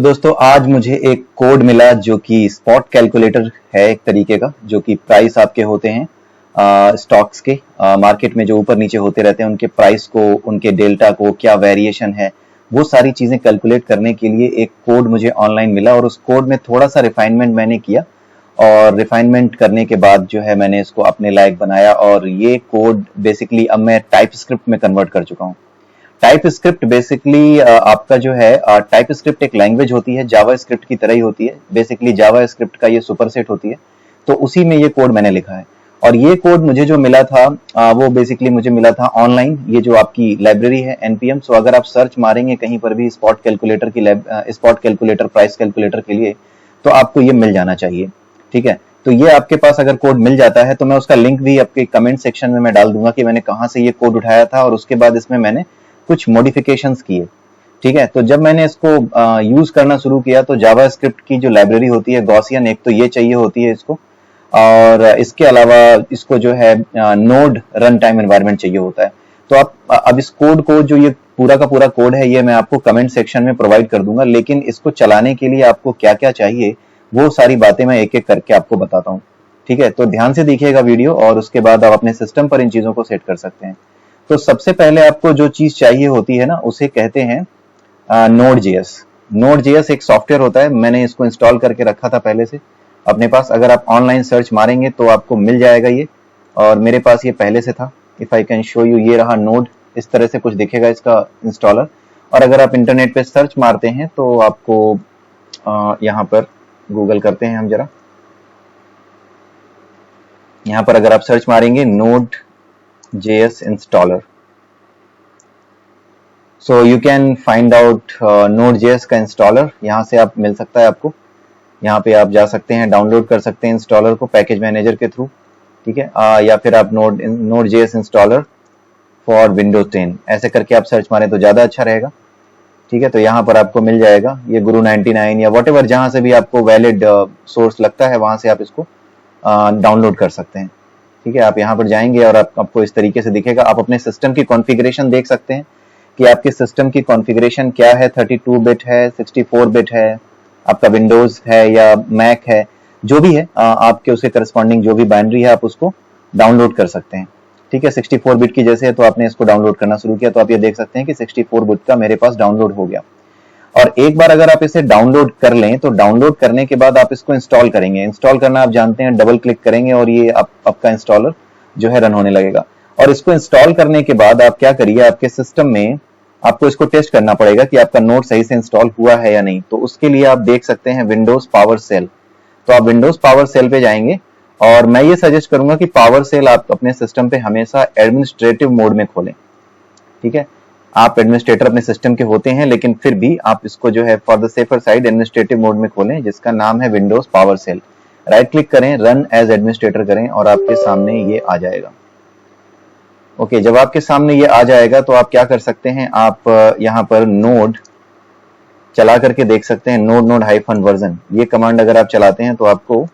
दोस्तों आज मुझे एक कोड मिला जो कि स्पॉट कैलकुलेटर है एक तरीके का, जो कि प्राइस आपके होते हैं स्टॉक्स के मार्केट में जो ऊपर नीचे होते रहते हैं उनके प्राइस को, उनके डेल्टा को, क्या वेरिएशन है, वो सारी चीजें कैलकुलेट करने के लिए एक कोड मुझे ऑनलाइन मिला और उस कोड में थोड़ा सा रिफाइनमेंट मैंने किया और रिफाइनमेंट करने के बाद जो है मैंने इसको अपने लायक बनाया और ये कोड बेसिकली अब मैं टाइप स्क्रिप्ट में कन्वर्ट कर चुका हूँ। टाइप स्क्रिप्ट बेसिकली आपका जो है टाइप स्क्रिप्ट एक लैंग्वेज होती है, जावा स्क्रिप्ट की तरह ही होती है। बेसिकली जावा स्क्रिप्ट का ये सुपरसेट होती है, तो उसी में ये कोड मैंने लिखा है। और ये कोड मुझे जो मिला था वो बेसिकली मुझे मिला था ऑनलाइन, ये जो आपकी लाइब्रेरी है npm। सो अगर आप सर्च मारेंगे कहीं पर भी स्पॉट कैलकुलेटर की स्पॉट कैलकुलेटर प्राइस कैलकुलेटर के लिए, तो आपको ये मिल जाना चाहिए। ठीक है, तो ये आपके पास अगर कोड मिल जाता है तो मैं उसका लिंक भी आपके कमेंट सेक्शन में मैं डाल दूंगा कि मैंने कहाँ से ये कोड उठाया था और उसके बाद इसमें मैंने कुछ मॉडिफिकेशंस किए। ठीक है, तो जब मैंने इसको यूज करना शुरू किया तो जावा स्क्रिप्ट की जो लाइब्रेरी होती है गॉसियन, एक तो ये चाहिए होती है इसको, और इसके अलावा इसको जो है नोड रन टाइम एनवायरनमेंट चाहिए होता है। तो आप अब इस कोड को, जो ये पूरा का पूरा कोड है, ये मैं आपको कमेंट सेक्शन में प्रोवाइड कर दूंगा, लेकिन इसको चलाने के लिए आपको क्या क्या चाहिए वो सारी बातें मैं एक एक करके आपको बताता हूँ। ठीक है, तो ध्यान से देखिएगा वीडियो और उसके बाद आप अपने सिस्टम पर इन चीजों को सेट कर सकते हैं। तो सबसे पहले आपको जो चीज चाहिए होती है ना, उसे कहते हैं Node.js। Node.js एक सॉफ्टवेयर होता है, मैंने इसको इंस्टॉल करके रखा था पहले से अपने पास। अगर आप ऑनलाइन सर्च मारेंगे तो आपको मिल जाएगा ये, और मेरे पास ये पहले से था। If I can show you, ये रहा नोड, इस तरह से कुछ दिखेगा इसका इंस्टॉलर। और अगर आप इंटरनेट पे सर्च मारते हैं तो आपको यहाँ पर गूगल करते हैं हम जरा, यहाँ पर अगर आप सर्च मारेंगे Node.js installer, so you can find out Node.js का इंस्टॉलर यहाँ से आप मिल सकता है आपको। यहाँ पे आप जा सकते हैं, डाउनलोड कर सकते हैं इंस्टॉलर को पैकेज मैनेजर के थ्रू। ठीक है, या फिर आप Node.js इंस्टॉलर फॉर विंडोज 10 ऐसे करके आप सर्च मारें तो ज्यादा अच्छा रहेगा। ठीक है, तो यहाँ पर आपको मिल जाएगा ये गुरु 99 या वट एवर, जहां से भी आपको वैलिड सोर्स लगता है वहां से आप इसको डाउनलोड कर सकते हैं। ठीक है, आप यहाँ पर जाएंगे और आपको इस तरीके से दिखेगा। आप अपने सिस्टम की कॉन्फ़िगरेशन देख सकते हैं कि आपके सिस्टम की कॉन्फ़िगरेशन क्या है, 32 बिट है, 64 बिट है, आपका विंडोज है या मैक है, जो भी है आपके उसके करस्पॉन्डिंग जो भी बाइनरी है आप उसको डाउनलोड कर सकते हैं। ठीक है, 64 बिट की जैसे है तो आपने इसको डाउनलोड करना शुरू किया तो आप ये देख सकते हैं कि 64 बिट का मेरे पास डाउनलोड हो गया। और एक बार अगर आप इसे डाउनलोड कर लें तो डाउनलोड करने के बाद आप इसको इंस्टॉल करेंगे। इंस्टॉल करना आप जानते हैं, डबल क्लिक करेंगे और ये आपका इंस्टॉलर जो है रन होने लगेगा। और इसको इंस्टॉल करने के बाद आप क्या करिए, आपके सिस्टम में आपको इसको टेस्ट करना पड़ेगा कि आपका नोड सही से इंस्टॉल हुआ है या नहीं। तो उसके लिए आप देख सकते हैं विंडोज पावर सेल। तो आप विंडोज पावर सेल पे जाएंगे और मैं ये सजेस्ट करूंगा कि पावर सेल आप अपने सिस्टम पे हमेशा एडमिनिस्ट्रेटिव मोड में खोलें। ठीक है, आप एडमिनिस्ट्रेटर अपने सिस्टम के होते हैं, लेकिन फिर भी आप इसको जो है for the safer side administrative mode में खोलें, जिसका नाम है Windows PowerShell. Right click करें, रन एज एडमिनिस्ट्रेटर करें और आपके सामने ये आ जाएगा। ओके, जब आपके सामने ये आ जाएगा तो आप क्या कर सकते हैं, आप यहाँ पर नोड चला करके देख सकते हैं, नोड हाइफन वर्जन, ये कमांड अगर आप चलाते हैं तो आपको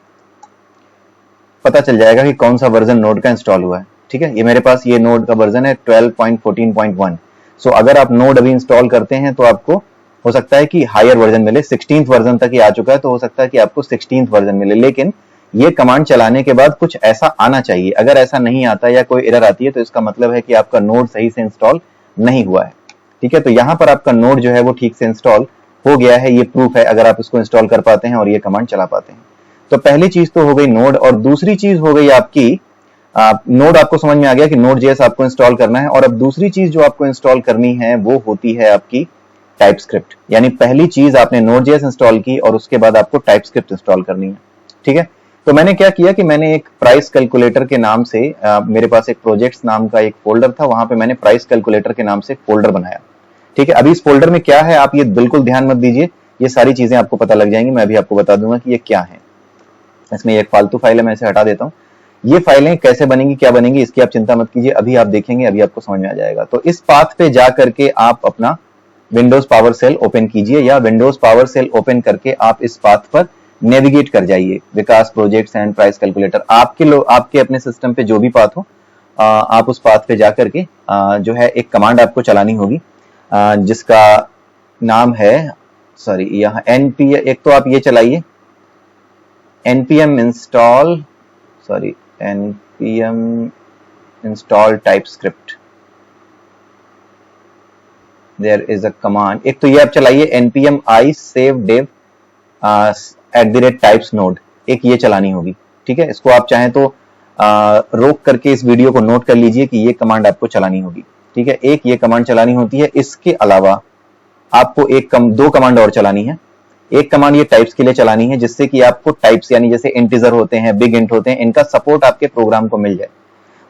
पता चल जाएगा कि कौन सा वर्जन नोड का इंस्टॉल हुआ है। ठीक है, ये मेरे पास ये नोड का वर्जन है 12.14.1। सो अगर आप नोड अभी इंस्टॉल करते हैं तो आपको हो सकता है कि हायर वर्जन मिले, 16th वर्जन तक ही आ चुका है तो हो सकता है कि आपको 16th वर्जन मिले। लेकिन ये कमांड चलाने के बाद कुछ ऐसा आना चाहिए। अगर ऐसा नहीं आता या कोई एरर आती है तो इसका मतलब है कि आपका नोड सही से इंस्टॉल नहीं हुआ है। ठीक है, तो यहाँ पर आपका नोड जो है वो ठीक से इंस्टॉल हो गया है, ये प्रूफ है अगर आप इसको इंस्टॉल कर पाते हैं और ये कमांड चला पाते हैं। तो पहली चीज तो हो गई नोड, और दूसरी चीज हो गई आपकी नोड। आपको समझ में आ गया कि Node.js आपको इंस्टॉल करना है। और अब दूसरी चीज जो आपको इंस्टॉल करनी है वो होती है आपकी टाइप स्क्रिप्ट। यानी पहली चीज आपने Node.js इंस्टॉल की और उसके बाद आपको टाइप स्क्रिप्ट इंस्टॉल करनी है। ठीक है, तो मैंने क्या किया कि मैंने एक प्राइस कैलकुलेटर के नाम से मेरे पास एक प्रोजेक्ट्स नाम का एक फोल्डर था, वहां पे मैंने प्राइस कैलकुलेटर के नाम से एक फोल्डर बनाया। ठीक है, अभी इस फोल्डर में क्या है आप ये बिल्कुल ध्यान मत दीजिए, ये सारी चीजें आपको पता लग जाएंगी। मैं अभी आपको बता दूंगा कि ये क्या है। इसमें एक फालतू फाइल है, मैं इसे हटा देता हूँ। ये फाइलें कैसे बनेंगी, क्या बनेंगी, इसकी आप चिंता मत कीजिए, अभी आप देखेंगे, अभी आपको समझ में आ जाएगा। तो इस पाथ पे जा करके आप अपना विंडोज पावर सेल ओपन कीजिए, या विंडोज पावर सेल ओपन करके आप इस पाथ पर नेविगेट कर जाइए, विकास प्रोजेक्ट्स एंड प्राइस कैलकुलेटर। आपके अपने सिस्टम पे जो भी पाथ हो, आप उस पाथ पे जा करके जो है एक कमांड आपको चलानी होगी, जिसका नाम है सॉरी यहाँ npm, एक तो आप ये चलाइए npm install, sorry npm install TypeScript, there is a command. एक तो ये आप चलाइए npm i save dev @types node, एक ये चलानी होगी, ठीक है। इसको आप चाहें तो रोक करके इस वीडियो को नोट कर लीजिए कि ये कमांड आपको चलानी होगी, ठीक है। एक ये कमांड चलानी होती है, इसके अलावा आपको दो कमांड और चलानी है। एक कमांड ये टाइप्स के लिए चलानी है, जिससे कि आपको टाइप्स यानी जैसे इंटीजर होते हैं, बिग इंट होते हैं, इनका सपोर्ट आपके प्रोग्राम को मिल जाए।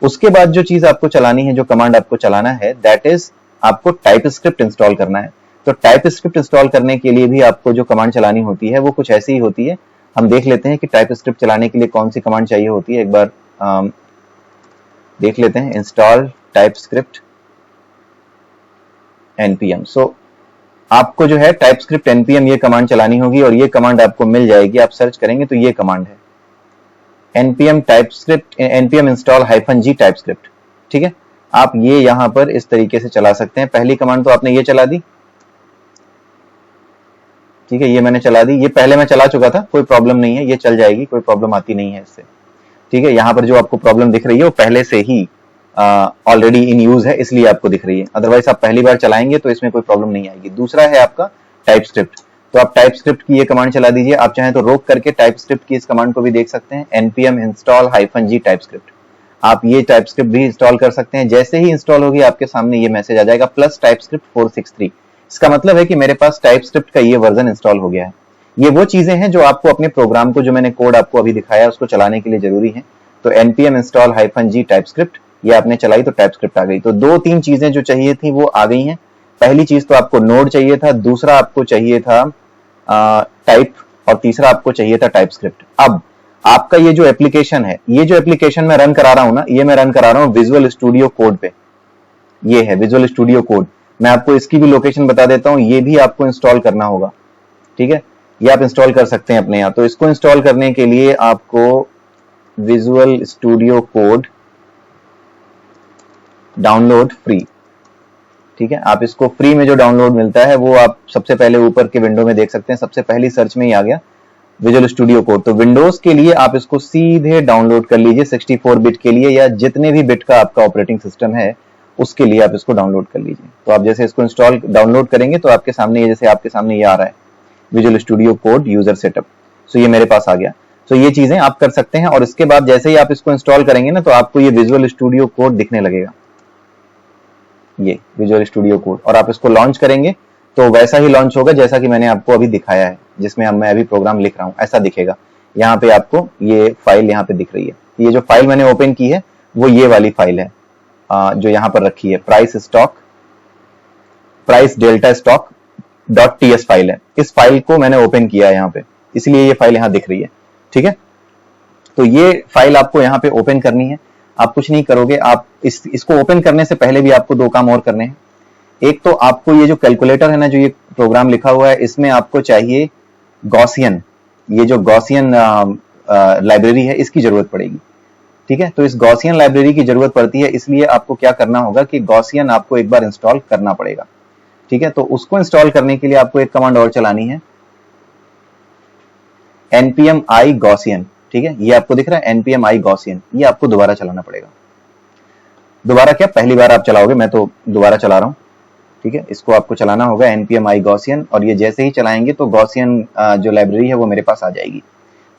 उसके बाद जो चीज आपको चलानी है, जो कमांड आपको चलाना है, दैट इज आपको टाइपस्क्रिप्ट इंस्टॉल करना है। तो टाइपस्क्रिप्ट इंस्टॉल करने के लिए भी आपको जो कमांड चलानी होती है वो कुछ ऐसी ही होती है। हम देख लेते हैं कि टाइपस्क्रिप्ट चलाने के लिए कौन सी कमांड चाहिए होती है, एक बार देख लेते हैं। इंस्टॉल टाइपस्क्रिप्ट npm, सो आपको जो है टाइपस्क्रिप्ट npm ये कमांड चलानी होगी, और ये कमांड आपको मिल जाएगी, आप सर्च करेंगे तो ये कमांड है npm TypeScript, npm install -g TypeScript, ठीक है। आप ये यहां पर इस तरीके से चला सकते हैं। पहली कमांड तो आपने ये चला दी, ठीक है, ये मैंने चला दी, ये पहले मैं चला चुका था, कोई प्रॉब्लम नहीं है, ये चल जाएगी, कोई प्रॉब्लम आती नहीं है इससे, ठीक है। यहाँ पर जो आपको प्रॉब्लम दिख रही है वो पहले से ही ऑलरेडी इन यूज है, इसलिए आपको दिख रही है। अदरवाइज आप पहली बार चलाएंगे तो इसमें कोई प्रॉब्लम नहीं आएगी। दूसरा है आपका टाइपस्क्रिप्ट, तो आप टाइपस्क्रिप्ट की ये कमांड चला दीजिए। आप चाहें तो रोक करके टाइपस्क्रिप्ट की इस कमांड को भी देख सकते हैं, npm install -g टाइपस्क्रिप्ट। आप ये टाइपस्क्रिप्ट भी इंस्टॉल कर सकते हैं। जैसे ही इंस्टॉल होगी आपके सामने ये मैसेज आ जाएगा प्लस टाइपस्क्रिप्ट 463। इसका मतलब है कि मेरे पास टाइपस्क्रिप्ट का ये वर्जन इंस्टॉल हो गया है। ये वो चीजें हैं जो आपको अपने प्रोग्राम को, जो मैंने कोड आपको अभी दिखाया, उसको चलाने के लिए जरूरी है। तो npm install -g टाइपस्क्रिप्ट ये आपने चलाई तो टाइपस्क्रिप्ट आ गई। तो दो तीन चीजें जो चाहिए थी वो आ गई हैं। पहली चीज तो आपको नोड चाहिए था, दूसरा आपको चाहिए था टाइप, और तीसरा आपको चाहिए था टाइपस्क्रिप्ट। अब आपका ये जो एप्लीकेशन है, ये जो एप्लीकेशन मैं रन करा रहा हूं ना, ये मैं रन करा रहा हूं विजुअल स्टूडियो कोड पे। ये है विजुअल स्टूडियो कोड, मैं आपको इसकी भी लोकेशन बता देता हूं। ये भी आपको इंस्टॉल करना होगा, ठीक है, ये आप इंस्टॉल कर सकते हैं अपने यहाँ। तो इसको इंस्टॉल करने के लिए आपको visual studio code download free, ठीक है। आप इसको फ्री में जो डाउनलोड मिलता है वो आप सबसे पहले ऊपर के विंडो में देख सकते हैं, सबसे पहली सर्च में ही आ गया विजुअल स्टूडियो कोड। तो विंडोज के लिए आप इसको सीधे डाउनलोड कर लीजिए, 64 बिट के लिए या जितने भी बिट का आपका ऑपरेटिंग सिस्टम है उसके लिए आप इसको डाउनलोड कर लीजिए। तो आप जैसे इसको इंस्टॉल डाउनलोड करेंगे तो आपके सामने, जैसे आपके सामने ये आ रहा है visual studio code user setup, so ये मेरे पास आ गया। तो ये चीजें आप कर सकते हैं, और इसके बाद जैसे ही आप इसको इंस्टॉल करेंगे ना, तो आपको ये विजुअल स्टूडियो कोड दिखने लगेगा, ये विजुअल स्टूडियो कोड, और आप इसको लॉन्च करेंगे तो वैसा ही लॉन्च होगा जैसा कि मैंने आपको अभी दिखाया है, जिसमें मैं अभी प्रोग्राम लिख रहा हूं, ऐसा दिखेगा। यहाँ पे आपको ये फाइल यहाँ पे दिख रही है। ये जो फाइल मैंने ओपन की है वो ये वाली फाइल है, जो यहाँ पर रखी है, price delta stock .ts file है। इस फाइल को मैंने ओपन किया है यहाँ पे, इसलिए ये फाइल यहाँ दिख रही है, ठीक है। तो ये फाइल आपको यहाँ पे ओपन करनी है। आप कुछ नहीं करोगे, आप इसको ओपन करने से पहले भी आपको दो काम और करने हैं। एक तो आपको ये जो कैलकुलेटर है ना, जो ये प्रोग्राम लिखा हुआ है, इसमें आपको चाहिए गॉसियन, ये जो गॉसियन लाइब्रेरी है इसकी जरूरत पड़ेगी, ठीक है। तो इस गॉसियन लाइब्रेरी की जरूरत पड़ती है, इसलिए आपको क्या करना होगा कि गॉसियन आपको एक बार इंस्टॉल करना पड़ेगा, ठीक है। तो उसको इंस्टॉल करने के लिए आपको एक कमांड और चलानी है, npm i gaussian, ठीक है। ये आपको दिख रहा है npm i gaussian, ये आपको दोबारा चलाना पड़ेगा। दोबारा क्या, पहली बार आप चलाओगे, मैं तो दोबारा चला रहा हूं, ठीक है। इसको आपको चलाना होगा npm i gaussian, और ये जैसे ही चलाएंगे तो गॉसियन जो लाइब्रेरी है वो मेरे पास आ जाएगी।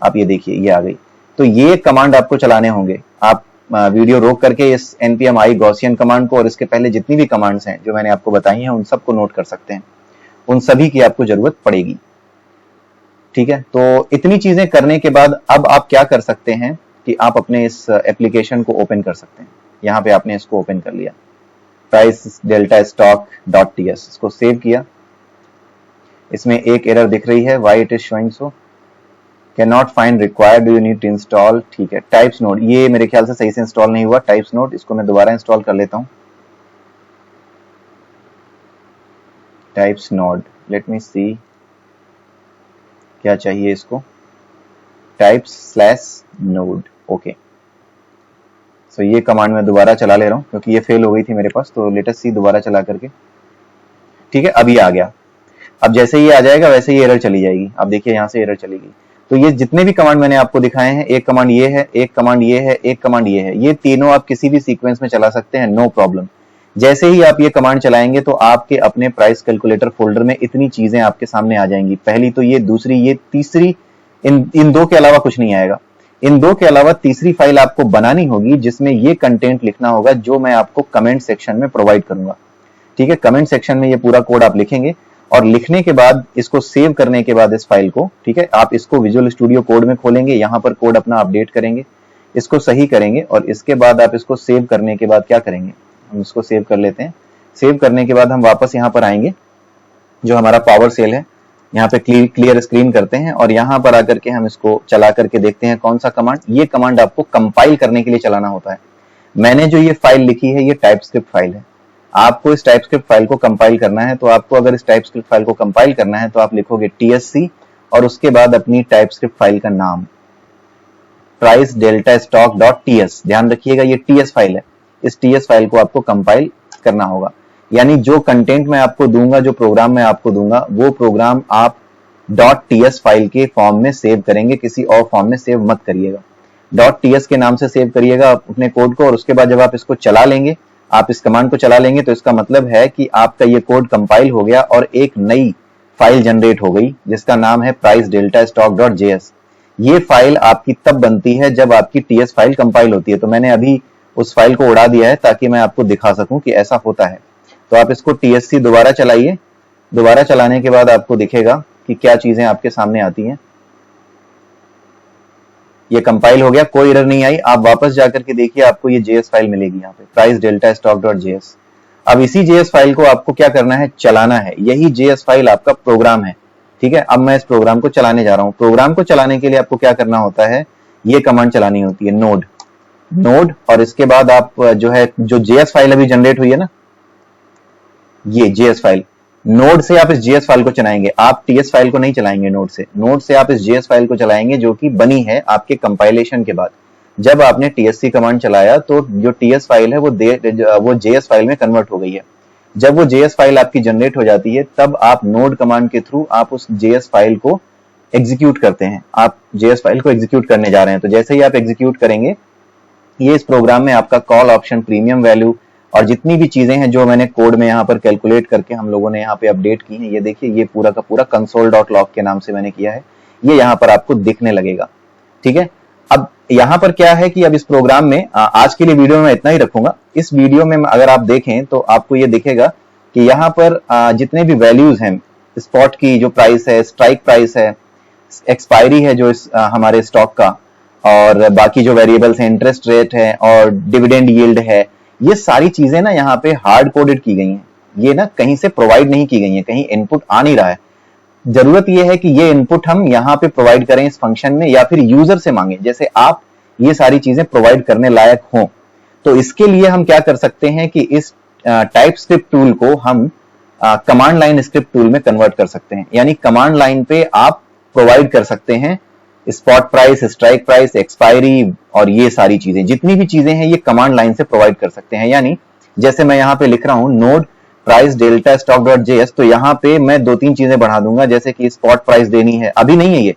आप ये देखिए, ये आ गई। तो ये कमांड आपको चलाने होंगे। आप वीडियो रोक करके इस npm i gaussian कमांड को और इसके पहले जितनी भी कमांड्स हैं जो मैंने आपको बताई हैं उन सबको नोट कर सकते हैं, उन सभी की आपको जरूरत पड़ेगी, ठीक है। तो इतनी चीजें करने के बाद अब आप क्या कर सकते हैं कि आप अपने इस एप्लीकेशन को ओपन कर सकते हैं। यहाँ पे आपने इसको ओपन कर लिया, प्राइस डेल्टा स्टॉक .ts, इसको सेव किया। इसमें एक एरर दिख रही है, why it is showing so, cannot find required, do you need to install, ठीक है। टाइप्स नोड, ये मेरे ख्याल से सही से इंस्टॉल नहीं हुआ टाइप्स नोड, इसको मैं दोबारा इंस्टॉल कर लेता हूँ। टाइप्स नोड, लेट मी सी क्या चाहिए इसको, types/node, ओके। सो ये कमांड मैं दोबारा चला ले रहा हूँ क्योंकि ये फेल हो गई थी मेरे पास, तो लेट अस सी दोबारा चला करके, ठीक है। अभी आ गया। अब जैसे ही आ जाएगा वैसे ही एरर चली जाएगी। आप देखिए यहाँ से एरर चली गई। तो ये जितने भी कमांड मैंने आपको दिखाए हैं, एक कमांड ये है, एक कमांड ये है, एक कमांड ये है, ये तीनों आप किसी भी सीक्वेंस में चला सकते हैं, नो प्रॉब्लम। जैसे ही आप ये कमांड चलाएंगे तो आपके अपने प्राइस कैलकुलेटर फोल्डर में इतनी चीजें आपके सामने आ जाएंगी। पहली तो ये, दूसरी ये, तीसरी इन दो के अलावा कुछ नहीं आएगा। इन दो के अलावा तीसरी फाइल आपको बनानी होगी जिसमें ये कंटेंट लिखना होगा जो मैं आपको कमेंट सेक्शन में प्रोवाइड करूंगा। ठीक है, कमेंट सेक्शन में ये पूरा कोड आप लिखेंगे और लिखने के बाद इसको सेव करने के बाद इस फाइल को, ठीक है, आप इसको विजुअल स्टूडियो कोड में खोलेंगे, यहाँ पर कोड अपना अपडेट करेंगे, इसको सही करेंगे और इसके बाद आप इसको सेव करने के बाद क्या करेंगे, हम इसको सेव कर लेते हैं। सेव करने के बाद हम वापस यहाँ पर आएंगे, जो हमारा पावर सेल है, यहाँ पे क्लियर स्क्रीन करते हैं और यहाँ पर आकर के हम इसको चला करके देखते हैं कौन सा कमांड। ये कमांड आपको कंपाइल करने के लिए चलाना होता है। मैंने जो ये फाइल लिखी है ये टाइपस्क्रिप्ट फाइल है। आपको इस टाइपस्क्रिप्ट फाइल को कंपाइल करना है, तो आपको अगर इस टाइपस्क्रिप्ट फाइल को कंपाइल करना है तो आप लिखोगे TSC और उसके बाद अपनी टाइपस्क्रिप्ट फाइल का नाम price delta stock dot TS. ध्यान रखिएगा ये TS फाइल है, इस TS फाइल को आपको कंपाइल करना होगा। यानी जो कंटेंट मैं आपको दूंगा, जो प्रोग्राम मैं आपको दूंगा, वो प्रोग्राम आप .ts फाइल के फॉर्म में सेव करेंगे, किसी और फॉर्म में सेव मत करिएगा। .ts के नाम से सेव करिएगा अपने कोड को और उसके बाद जब आप इसको चला लेंगे, आप इस कमांड को चला लेंगे तो इसका मतलब है कि आपका ये कोड कंपाइल हो गया और एक नई फाइल जनरेट हो गई जिसका नाम है price delta stock dot JS। ये फाइल आपकी तब बनती है जब आपकी TS फाइल कंपाइल होती है। तो मैंने अभी उस फाइल को उड़ा दिया है ताकि मैं आपको दिखा सकूं कि ऐसा होता है। तो आप इसको TSC दोबारा चलाइए, दोबारा चलाने के बाद आपको दिखेगा कि क्या चीजें आपके सामने आती हैं। ये कंपाइल हो गया, कोई एरर नहीं आई। आप वापस जाकर के देखिए, आपको ये JS फाइल मिलेगी यहाँ पे, price delta stock dot JS। अब इसी JS फाइल को आपको क्या करना है, चलाना है। यही JS फाइल आपका प्रोग्राम है, ठीक है। अब मैं इस प्रोग्राम को चलाने जा रहा हूं। प्रोग्राम को चलाने के लिए आपको क्या करना होता है, ये कमांड चलानी होती है, नोड, और इसके बाद आप जो है, जो JS फाइल अभी जनरेट हुई है ना, ये JS फाइल, नोड से आप इस JS फाइल को चलाएंगे। आप TS फाइल को नहीं चलाएंगे नोड से आप इस JS फाइल को चलाएंगे जो कि बनी है आपके कंपाइलेशन के बाद। जब आपने TSC कमांड चलाया तो जो TS फाइल है वो JS फाइल में कन्वर्ट हो गई है। जब वो JS फाइल आपकी जनरेट हो जाती है तब आप नोड कमांड के थ्रू आप उस JS फाइल को एग्जीक्यूट करते हैं। आप JS फाइल को एग्जीक्यूट करने जा रहे हैं, तो जैसे ही आप एग्जीक्यूट करेंगे, ये इस प्रोग्राम में आपका कॉल ऑप्शन, प्रीमियम वैल्यू और जितनी भी चीजें हैं जो मैंने कोड में यहाँ पर कैलकुलेट करके हम लोगों ने यहाँ पे अपडेट की हैं, ये देखिए, ये पूरा का पूरा console.log के नाम से मैंने किया है, ये यहाँ पर आपको दिखने लगेगा, ठीक है। अब यहाँ पर क्या है कि अब इस प्रोग्राम में आज के लिए वीडियो में मैं इतना ही रखूंगा। इस वीडियो में अगर आप देखें तो आपको ये दिखेगा कि यहाँ पर जितने भी वैल्यूज हैं, स्पॉट की जो प्राइस है, स्ट्राइक प्राइस है, एक्सपायरी है जो हमारे स्टॉक का, और बाकी जो वेरिएबल्स हैं, इंटरेस्ट रेट है और डिविडेंड यील्ड है, ये सारी चीजें ना यहाँ पे हार्ड कोडेड की गई हैं। ये ना कहीं से प्रोवाइड नहीं की गई हैं, कहीं इनपुट आ नहीं रहा है। जरूरत ये है कि ये इनपुट हम यहाँ पे प्रोवाइड करें इस फंक्शन में, या फिर यूजर से मांगे, जैसे आप ये सारी चीजें प्रोवाइड करने लायक हों। तो इसके लिए हम क्या कर सकते हैं कि इस टाइप स्क्रिप्ट टूल को हम कमांड लाइन स्क्रिप्ट टूल में कन्वर्ट कर सकते हैं। यानी कमांड लाइन पे आप प्रोवाइड कर सकते हैं spot price, strike price, expiry और ये सारी चीजें, जितनी भी चीजें हैं ये कमांड लाइन से प्रोवाइड कर सकते हैं। यानी जैसे मैं यहाँ पे लिख रहा हूं node price delta stock dot JS, तो यहाँ पे मैं 2-3 चीजें बढ़ा दूंगा, जैसे कि स्पॉट प्राइस देनी है, अभी नहीं है, ये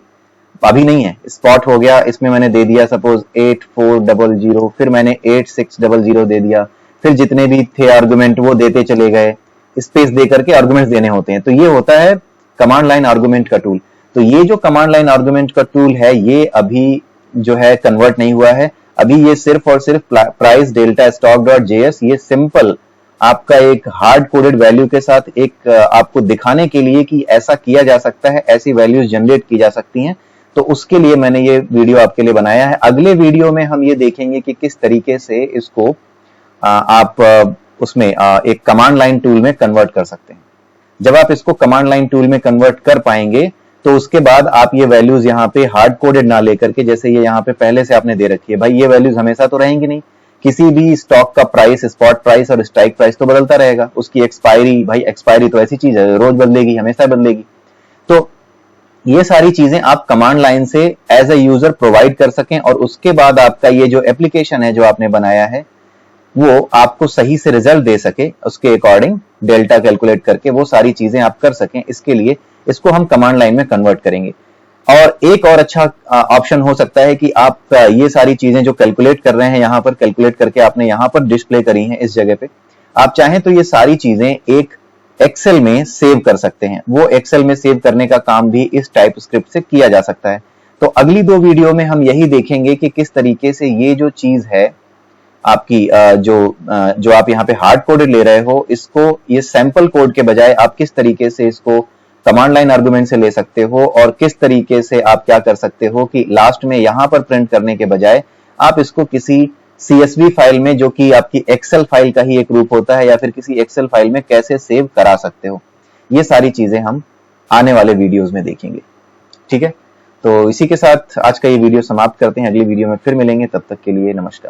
अभी नहीं है, स्पॉट हो गया, इसमें मैंने दे दिया सपोज 8400, फिर मैंने 8600 दे दिया, फिर जितने भी थे आर्गुमेंट वो देते चले गए, स्पेस दे करके आर्गुमेंट्स देने होते हैं। तो ये होता है कमांड लाइन आर्गुमेंट का टूल। तो ये जो कमांड लाइन आर्गुमेंट का टूल है ये अभी जो है कन्वर्ट नहीं हुआ है, अभी ये सिर्फ और सिर्फ price delta stock dot JS, ये सिंपल आपका एक हार्ड कोडेड वैल्यू के साथ एक आपको दिखाने के लिए कि ऐसा किया जा सकता है, ऐसी वैल्यूज जनरेट की जा सकती हैं। तो उसके लिए मैंने ये वीडियो आपके लिए बनाया है। अगले वीडियो में हम ये देखेंगे कि किस तरीके से इसको आप उसमें एक कमांड लाइन टूल में कन्वर्ट कर सकते हैं। जब आप इसको कमांड लाइन टूल में कन्वर्ट कर पाएंगे तो उसके बाद आप ये वैल्यूज यहाँ पे हार्ड कोडेड ना लेकर के, जैसे ये यहाँ पे पहले से आपने दे रखी है, भाई ये वैल्यूज हमेशा तो रहेंगी नहीं, किसी भी स्टॉक का प्राइस, स्पॉट प्राइस और स्ट्राइक प्राइस तो बदलता रहेगा, उसकी एक्सपायरी, भाई एक्सपायरी तो ऐसी चीज है रोज बदलेगी, हमेशा बदलेगी। तो ये सारी चीजें आप कमांड लाइन से एज ए यूजर प्रोवाइड कर सकें और उसके बाद आपका ये जो एप्लीकेशन है जो आपने बनाया है वो आपको सही से रिजल्ट दे सके, उसके अकॉर्डिंग डेल्टा कैलकुलेट करके वो सारी चीजें आप कर सकें, इसके लिए इसको हम कमांड लाइन में कन्वर्ट करेंगे। और एक और अच्छा ऑप्शन हो सकता है कि आप ये सारी चीजें जो कैलकुलेट कर रहे हैं यहाँ पर कैलकुलेट करके आपने यहाँ पर डिस्प्ले करी हैं इस जगह पे, आप चाहें तो ये सारी चीजें एक एक्सेल में सेव कर सकते हैं। वो एक्सेल में सेव करने का काम भी इस टाइप स्क्रिप्ट से किया जा सकता है। तो अगली 2 वीडियो में हम यही देखेंगे कि किस तरीके से ये जो चीज है आपकी जो आप यहाँ पे हार्ड कोडेड ले रहे हो, इसको ये सैंपल कोड के बजाय आप किस तरीके से इसको कमांड लाइन आर्गुमेंट से ले सकते हो, और किस तरीके से आप क्या कर सकते हो कि लास्ट में यहां पर प्रिंट करने के बजाय आप इसको किसी CSV फाइल में, जो कि आपकी एक्सेल फाइल का ही एक रूप होता है, या फिर किसी एक्सेल फाइल में कैसे सेव करा सकते हो। ये सारी चीजें हम आने वाले वीडियोस में देखेंगे। ठीक है, तो इसी के साथ आज का ये वीडियो समाप्त करते हैं। अगली वीडियो में फिर मिलेंगे, तब तक के लिए नमस्कार।